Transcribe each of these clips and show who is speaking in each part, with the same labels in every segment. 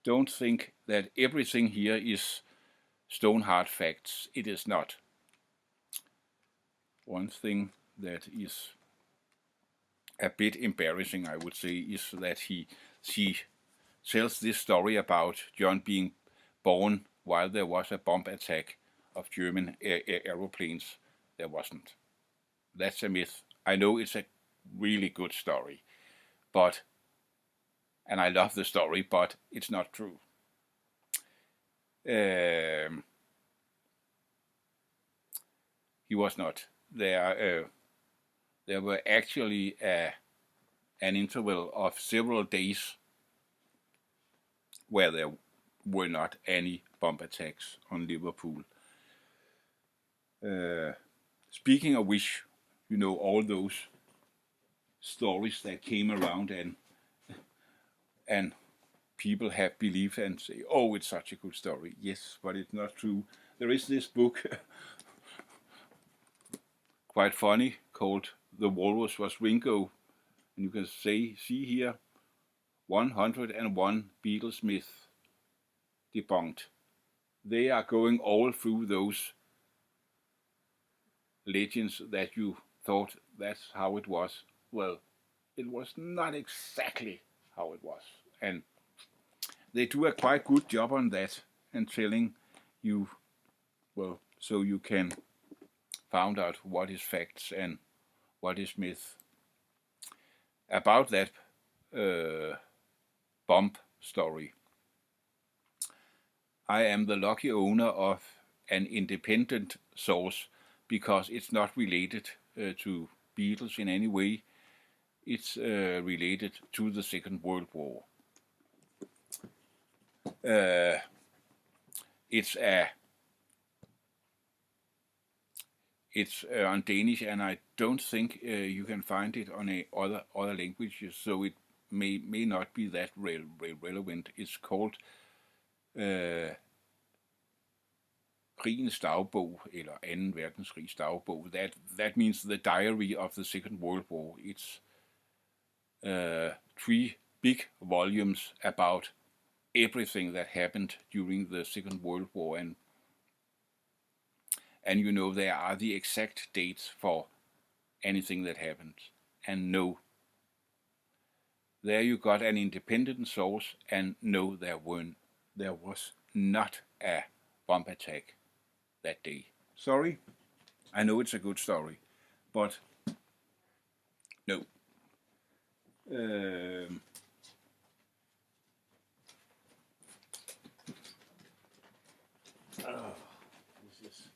Speaker 1: don't think that everything here is stone hard facts. It is not. One thing that is a bit embarrassing, I would say, is that she tells this story about John being born while there was a bomb attack of German aeroplanes. There wasn't. That's a myth. I know it's a really good story, and I love the story, but it's not true. He was not there. There were actually an interval of several days where there were not any bomb attacks on Liverpool. Speaking of which, you know, all those stories that came around and people have believed and say, oh, it's such a good story. Yes, but it's not true. There is this book, quite funny, called The Walrus Was Ringo. And you can see here, 101 Beatles myths debunked. They are going all through those legends that you thought that's how it was. Well, it was not exactly how it was. And they do a quite good job on that and telling you, well, so you can find out what is facts and what is myth. About that bomb story, I am the lucky owner of an independent source because it's not related to Beatles in any way. It's related to the Second World War. It's on Danish, and I don't think you can find it on other languages, so it may not be that relevant. It's called Krigens dagbog, eller 2. verdenskrigs dagbog. That means the diary of the Second World War. It's 3 big volumes about everything that happened during the Second World War, and you know there are the exact dates for anything that happened. And no, there you got an independent source, and no, there was not a bomb attack that day. Sorry, I know it's a good story, but no. This is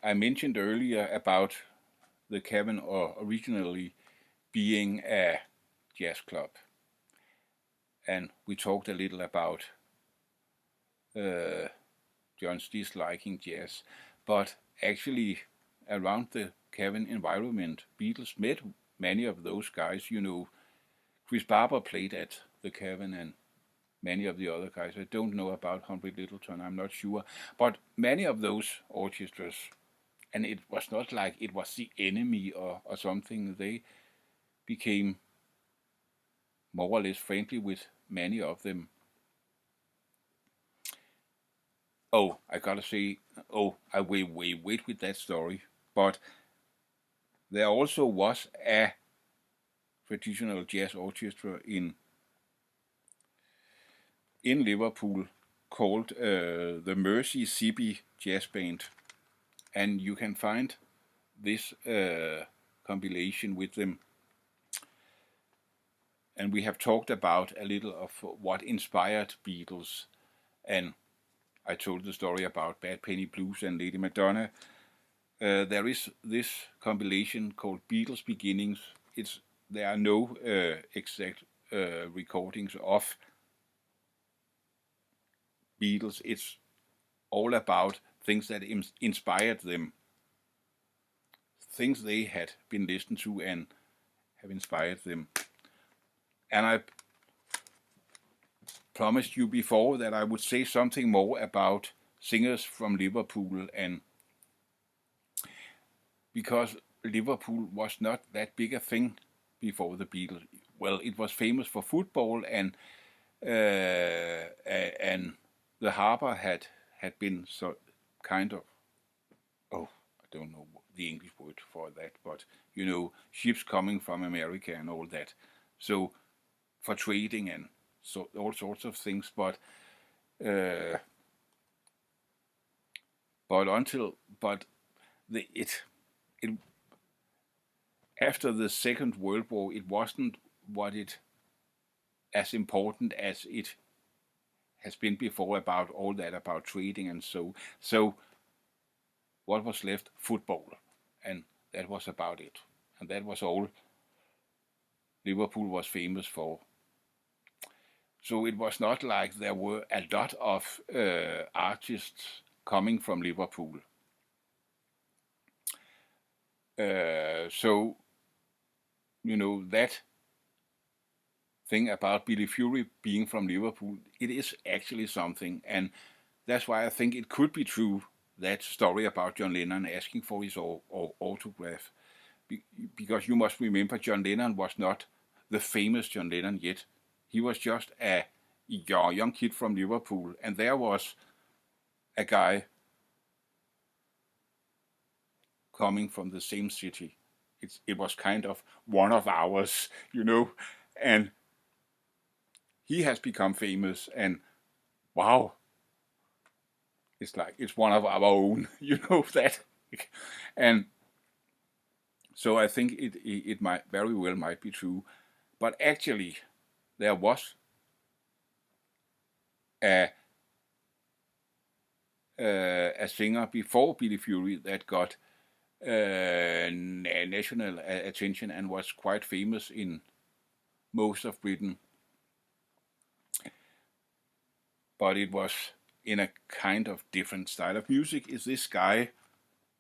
Speaker 1: I mentioned earlier about the Cavern originally being a jazz club, and we talked a little about John's disliking jazz, but actually around the Cavern environment, Beatles met many of those guys. You know, Chris Barber played at the Cavern, and many of the other guys. I don't know about Humphrey Lyttelton, I'm not sure, but many of those orchestras, and it was not like it was the enemy or something. They became more or less friendly with many of them. Oh, I gotta say, I will wait with that story, but there also was a traditional jazz orchestra in Liverpool called the Merseysippi Jazz Band, and you can find this compilation with them. And we have talked about a little of what inspired Beatles, and I told the story about Bad Penny Blues and Lady Madonna. There is this compilation called Beatles Beginnings. There are no exact recordings of Beatles. It's all about things that inspired them, things they had been listened to and have inspired them. And promised you before that I would say something more about singers from Liverpool, and because Liverpool was not that big a thing before the Beatles. Well, it was famous for football, and the harbour had been so kind of, oh, I don't know the English word for that, but ships coming from America and all that. So for trading and so all sorts of things, but uh, but it after the Second World War, it wasn't what it as important as it has been before about all that about trading and so what was left? Football, and that was about it, and that was all Liverpool was famous for. So it was not like there were a lot of artists coming from Liverpool. So that thing about Billy Fury being from Liverpool, it is actually something, and that's why I think it could be true, that story about John Lennon asking for his autograph, because you must remember John Lennon was not the famous John Lennon yet. He was just a young kid from Liverpool, and there was a guy coming from the same city. It was kind of one of ours, and he has become famous, and wow, it's like it's one of our own, that, and so I think it might very well might be true, but actually there was a singer before Billy Fury that got national attention and was quite famous in most of Britain, but it was in a kind of different style of music. Is this guy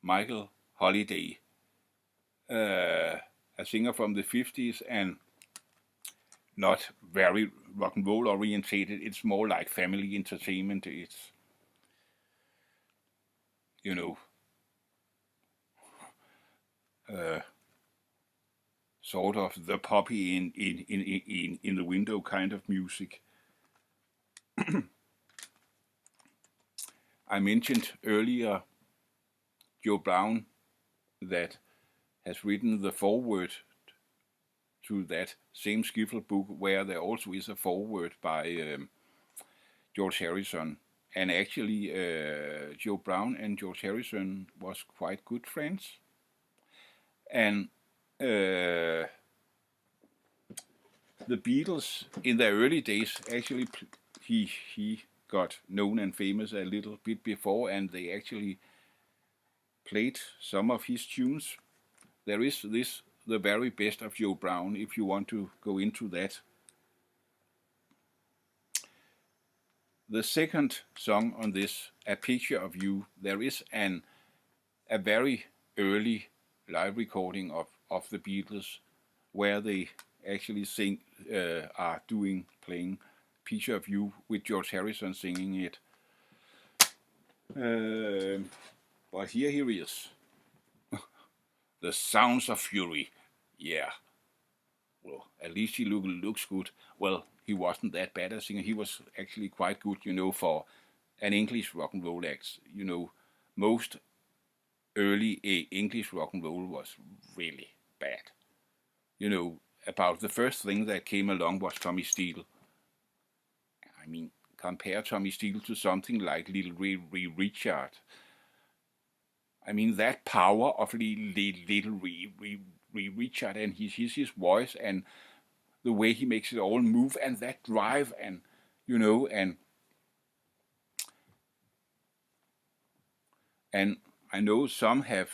Speaker 1: Michael Holliday, a singer from the 50s, and not very rock and roll orientated. It's more like family entertainment. It's sort of the puppy in the window kind of music. I mentioned earlier Joe Brown, that has written the foreword to that same skiffle book, where there also is a foreword by George Harrison. And actually, Joe Brown and George Harrison was quite good friends. And the Beatles, in their early days, actually, he got known and famous a little bit before, and they actually played some of his tunes. There is the very best of Joe Brown, if you want to go into that. The second song on this, A Picture of You, there is a very early live recording of the Beatles, where they actually are playing Picture of You with George Harrison singing it. But here he is. The Sounds of Fury. Yeah. Well, at least he looks good. Well, he wasn't that bad a singer. He was actually quite good, for an English rock and roll act. Most early English rock and roll was really bad. About the first thing that came along was Tommy Steele. I mean, compare Tommy Steele to something like Little Ray Richard. I mean, that power of Little Ray Richard, and his voice, and the way he makes it all move, and that drive, and and I know some have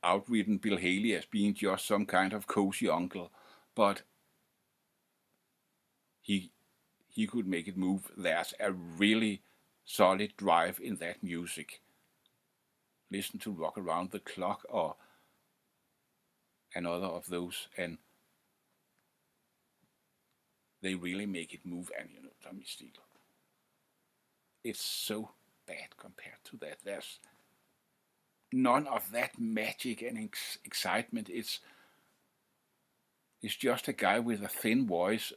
Speaker 1: outridden Bill Haley as being just some kind of cozy uncle, but he could make it move. There's a really solid drive in that music. Listen to Rock Around the Clock or another of those, and they really make it move. And Tommy Steele, it's so bad compared to that. There's none of that magic and excitement. It's just a guy with a thin voice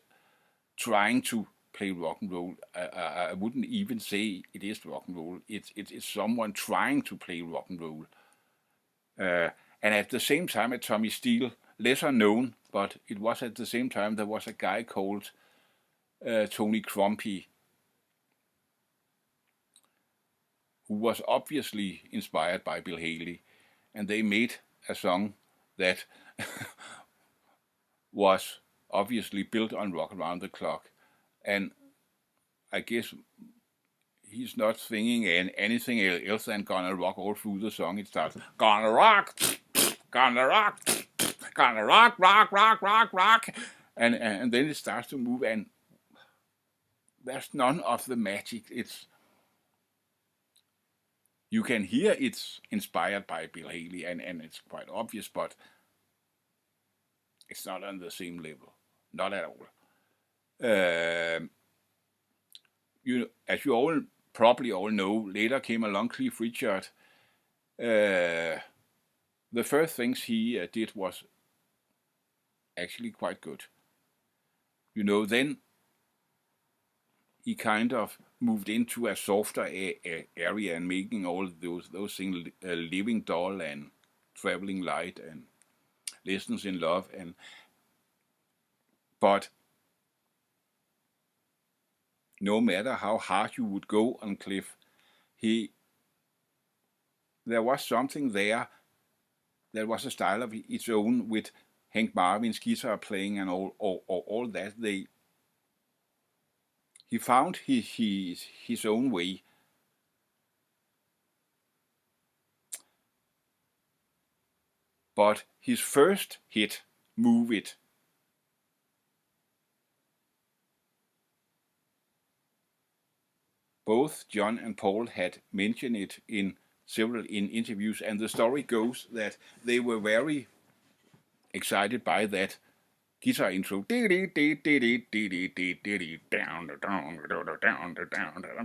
Speaker 1: trying to play rock and roll. I wouldn't even say it is rock and roll. It's someone trying to play rock and roll. And at the same time, at Tommy Steele, lesser known, but it was at the same time there was a guy called Tony Crumpy, who was obviously inspired by Bill Haley, and they made a song that was obviously built on Rock Around the Clock. And I guess he's not singing anything else than gonna rock all through the song. It starts, gonna rock, gonna rock, gonna rock, rock, rock, rock, rock. And then it starts to move, and there's none of the magic. You can hear it's inspired by Bill Haley, and it's quite obvious, but it's not on the same level. Not at all. As you all probably all know, later came along Cliff Richard. The first things he did was actually quite good. Then he kind of moved into a softer area and making all those things, Living Doll and Traveling Light and Lessons in Love, but no matter how hard you would go on Cliff, there was something there. There was a style of its own with Hank Marvin's guitar playing and all that. He found his own way. But his first hit, Move It, both John and Paul had mentioned it in several interviews, and the story goes that they were very excited by that guitar intro.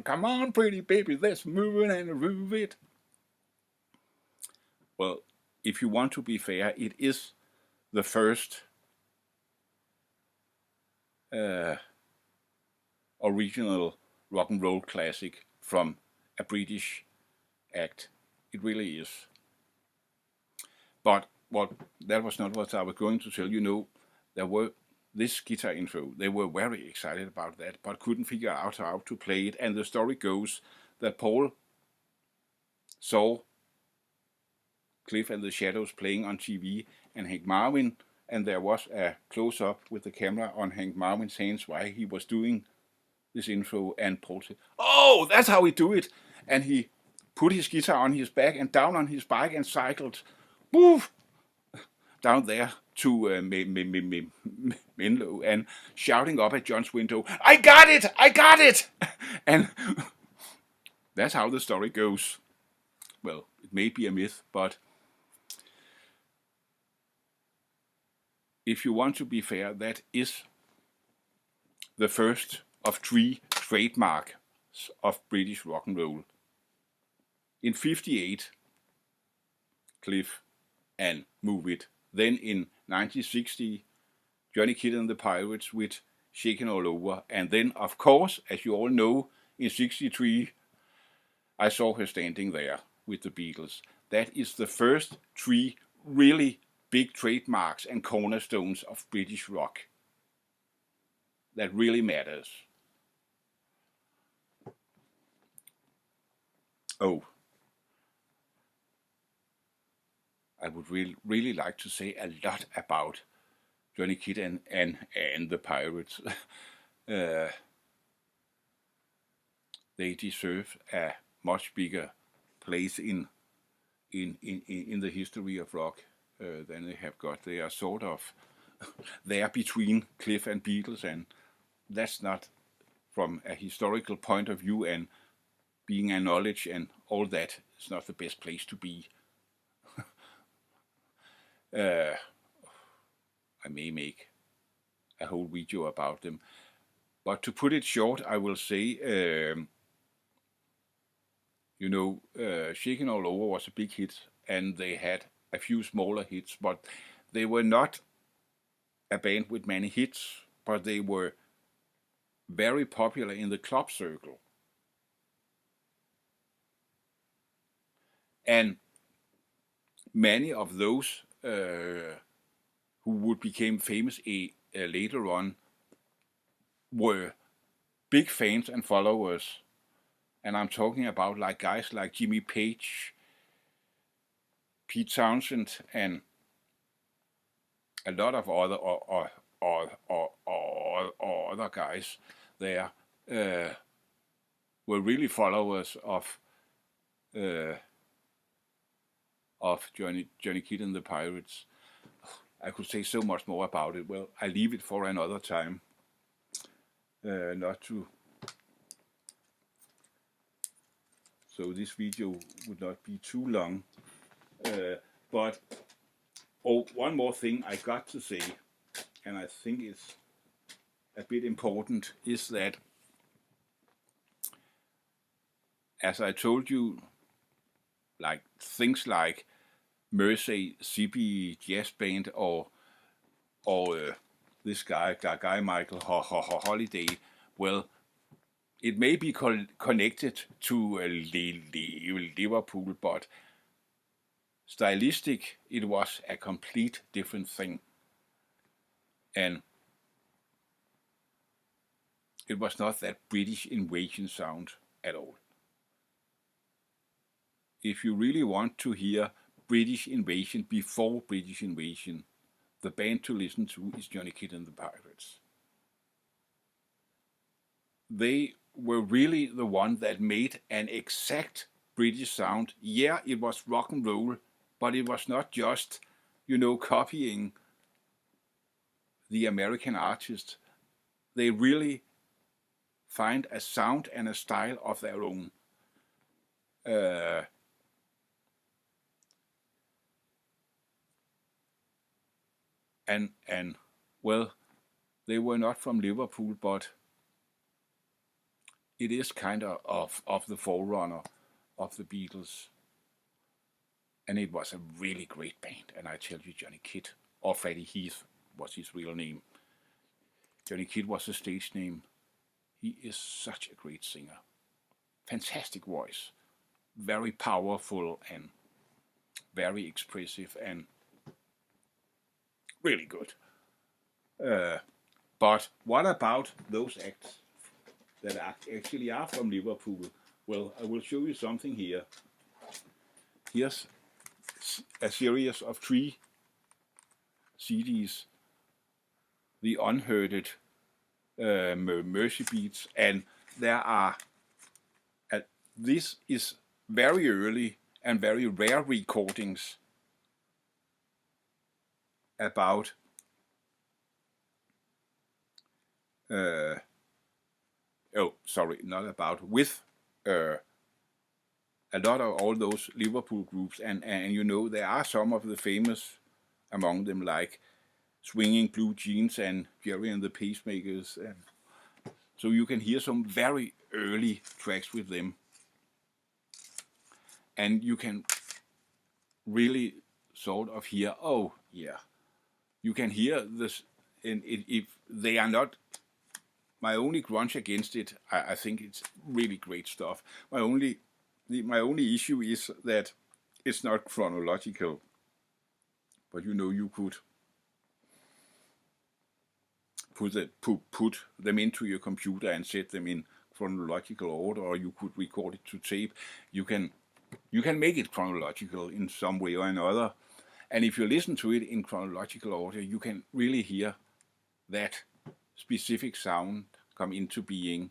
Speaker 1: Come on, pretty baby, let's move it and groove it. Well, if you want to be fair, it is the first original rock and roll classic from a British act. It really is. But that was not what I was going to tell you. There were this guitar intro. They were very excited about that, but couldn't figure out how to play it. And the story goes that Paul saw Cliff and the Shadows playing on TV, and Hank Marvin, and there was a close-up with the camera on Hank Marvin's hands while he was doing this intro, and Paul said, "Oh, that's how we do it." And he put his guitar on his back and down on his bike and cycled woof, down there to Menlo and shouting up at John's window, I got it! And that's how the story goes. Well, it may be a myth, but if you want to be fair, that is the first of 3 trademarks of British rock and roll. In 1958, Cliff and Move It. Then in 1960, Johnny Kidd and the Pirates with Shakin' All Over. And then, of course, as you all know, in 1963, I Saw Her Standing There with the Beatles. That is the first 3 really big trademarks and cornerstones of British rock. That really matters. Oh, I would really like to say a lot about Johnny Kidd and the Pirates. They deserve a much bigger place in the history of rock than they have got. They are sort of there between Cliff and Beatles, and that's not from a historical point of view and being a knowledge and all that. It's not the best place to be. I may make a whole video about them, But to put it short, I will say, Shaking All Over was a big hit, and they had a few smaller hits, but they were not a band with many hits, but they were very popular in the club circle. And many of those who would become famous later on were big fans and followers. And I'm talking about like guys like Jimmy Page, Pete Townshend, and a lot of other guys there were really followers of Johnny Kidd and the Pirates. I could say so much more about it. Well, I leave it for another time. Not to. So this video would not be too long. But one more thing I got to say, and I think it's a bit important, is that, as I told you, like things like Merseysippi jazz band or this guy Michael Holliday, well, it may be connected to Liverpool, but stylistic, it was a complete different thing. And it was not that British invasion sound at all. If you really want to hear British invasion before British invasion, the band to listen to is Johnny Kidd and the Pirates. They were really the one that made an exact British sound. Yeah, it was rock and roll, but it was not just, copying the American artist. They really find a sound and a style of their own. And well, they were not from Liverpool, but it is kind of the forerunner of the Beatles. And it was a really great band. And I tell you, Johnny Kidd, or Freddie Heath was his real name. Johnny Kidd was a stage name. He is such a great singer. Fantastic voice. Very powerful and very expressive and really good. But what about those acts that actually are from Liverpool? Well, I will show you something here. Here's a series of 3 CDs. The Unhearded, Mersey beats, and there are. This is very early and very rare recordings about with a lot of all those Liverpool groups, and there are some of the famous among them, like Swinging Blue Jeans and Jerry and the Pacemakers, and so you can hear some very early tracks with them, and you can really sort of hear, oh yeah, you can hear this, and if they are not. My only grudge against it, I think it's really great stuff. My only issue is that it's not chronological. But you could put them into your computer and set them in chronological order, or you could record it to tape. You can make it chronological in some way or another. And if you listen to it in chronological order, you can really hear that specific sound come into being.